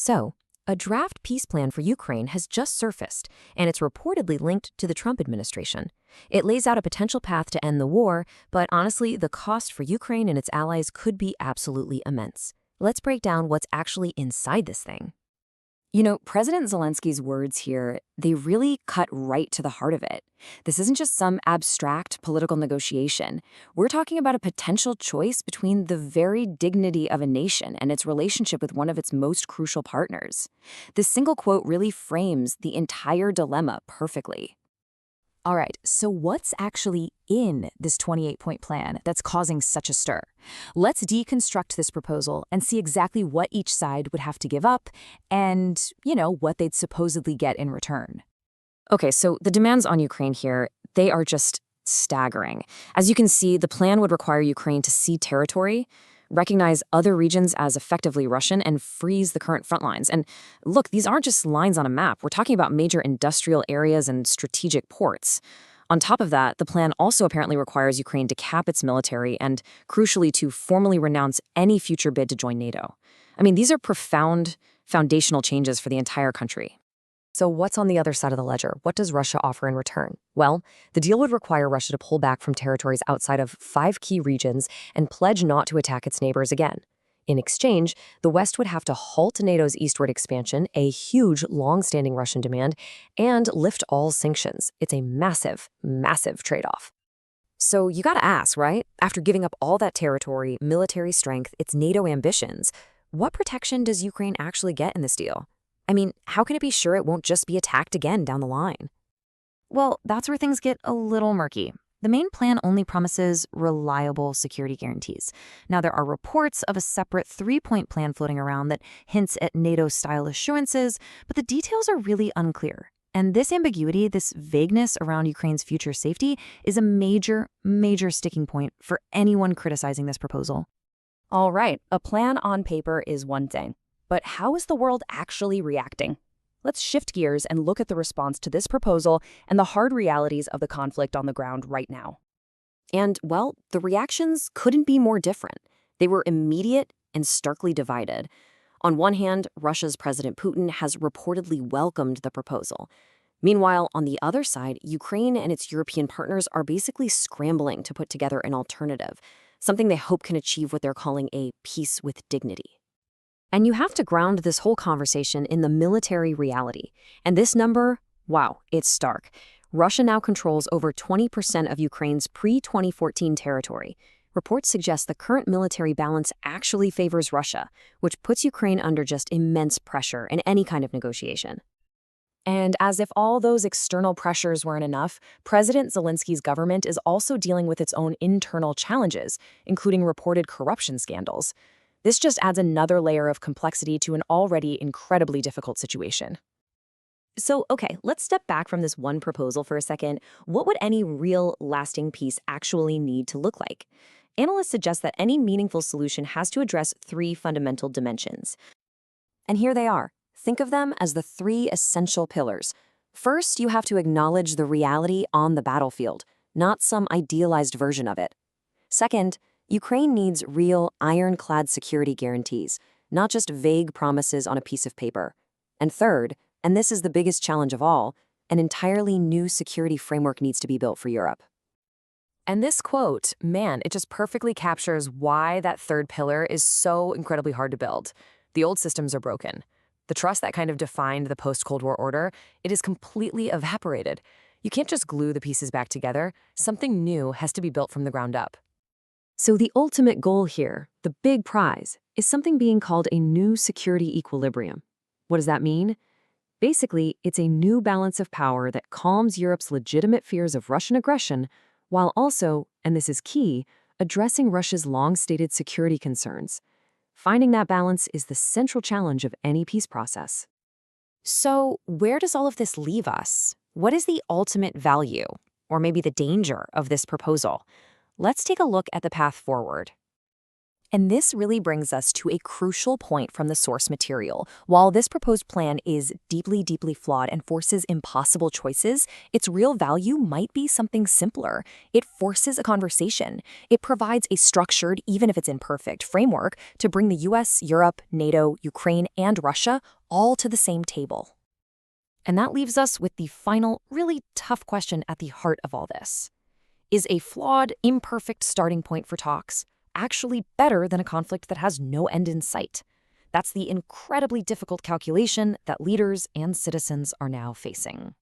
So, a draft peace plan for Ukraine has just surfaced, and it's reportedly linked to the Trump administration. It lays out a potential path to end the war, but honestly, the cost for Ukraine and its allies could be absolutely immense. Let's break down what's actually inside this thing. President Zelensky's words here, they really cut right to the heart of it. This isn't just some abstract political negotiation. We're talking about a potential choice between the very dignity of a nation and its relationship with one of its most crucial partners. This single quote really frames the entire dilemma perfectly. All right, so what's actually in this 28-point plan that's causing such a stir? Let's deconstruct this proposal and see exactly what each side would have to give up and, what they'd supposedly get in return. Okay, so the demands on Ukraine here, they are just staggering. As you can see, the plan would require Ukraine to cede territory, recognize other regions as effectively Russian, and freeze the current front lines. And look, these aren't just lines on a map. We're talking about major industrial areas and strategic ports. On top of that, the plan also apparently requires Ukraine to cap its military and, crucially, to formally renounce any future bid to join NATO. I mean, these are profound, foundational changes for the entire country. So what's on the other side of the ledger? What does Russia offer in return? Well, the deal would require Russia to pull back from territories outside of 5 key regions and pledge not to attack its neighbors again. In exchange, the West would have to halt NATO's eastward expansion, a huge, long-standing Russian demand, and lift all sanctions. It's a massive, massive trade-off. So you gotta ask, right? After giving up all that territory, military strength, its NATO ambitions, what protection does Ukraine actually get in this deal? I mean, how can it be sure it won't just be attacked again down the line? Well, that's where things get a little murky. The main plan only promises reliable security guarantees. Now, there are reports of a separate 3-point plan floating around that hints at NATO-style assurances, but the details are really unclear. And this ambiguity, this vagueness around Ukraine's future safety, is a major, major sticking point for anyone criticizing this proposal. All right, a plan on paper is one thing. But how is the world actually reacting? Let's shift gears and look at the response to this proposal and the hard realities of the conflict on the ground right now. And, well, the reactions couldn't be more different. They were immediate and starkly divided. On one hand, Russia's President Putin has reportedly welcomed the proposal. Meanwhile, on the other side, Ukraine and its European partners are basically scrambling to put together an alternative, something they hope can achieve what they're calling a peace with dignity. And you have to ground this whole conversation in the military reality. And this number, wow, it's stark. Russia now controls over 20% of Ukraine's pre-2014 territory. Reports suggest the current military balance actually favors Russia, which puts Ukraine under just immense pressure in any kind of negotiation. And as if all those external pressures weren't enough, President Zelensky's government is also dealing with its own internal challenges, including reported corruption scandals. This just adds another layer of complexity to an already incredibly difficult situation. So, okay, let's step back from this one proposal for a second. What would any real, lasting peace actually need to look like? Analysts suggest that any meaningful solution has to address 3 fundamental dimensions. And here they are. Think of them as the 3 essential pillars. First, you have to acknowledge the reality on the battlefield, not some idealized version of it. Second, Ukraine needs real, ironclad security guarantees, not just vague promises on a piece of paper. And third, and this is the biggest challenge of all, an entirely new security framework needs to be built for Europe. And this quote, man, it just perfectly captures why that third pillar is so incredibly hard to build. The old systems are broken. The trust that kind of defined the post-Cold War order, it is completely evaporated. You can't just glue the pieces back together. Something new has to be built from the ground up. So the ultimate goal here, the big prize, is something being called a new security equilibrium. What does that mean? Basically, it's a new balance of power that calms Europe's legitimate fears of Russian aggression, while also, and this is key, addressing Russia's long-stated security concerns. Finding that balance is the central challenge of any peace process. So, where does all of this leave us? What is the ultimate value, or maybe the danger, of this proposal? Let's take a look at the path forward. And this really brings us to a crucial point from the source material. While this proposed plan is deeply, deeply flawed and forces impossible choices, its real value might be something simpler. It forces a conversation. It provides a structured, even if it's imperfect, framework to bring the US, Europe, NATO, Ukraine, and Russia all to the same table. And that leaves us with the final, really tough question at the heart of all this. Is a flawed, imperfect starting point for talks actually better than a conflict that has no end in sight? That's the incredibly difficult calculation that leaders and citizens are now facing.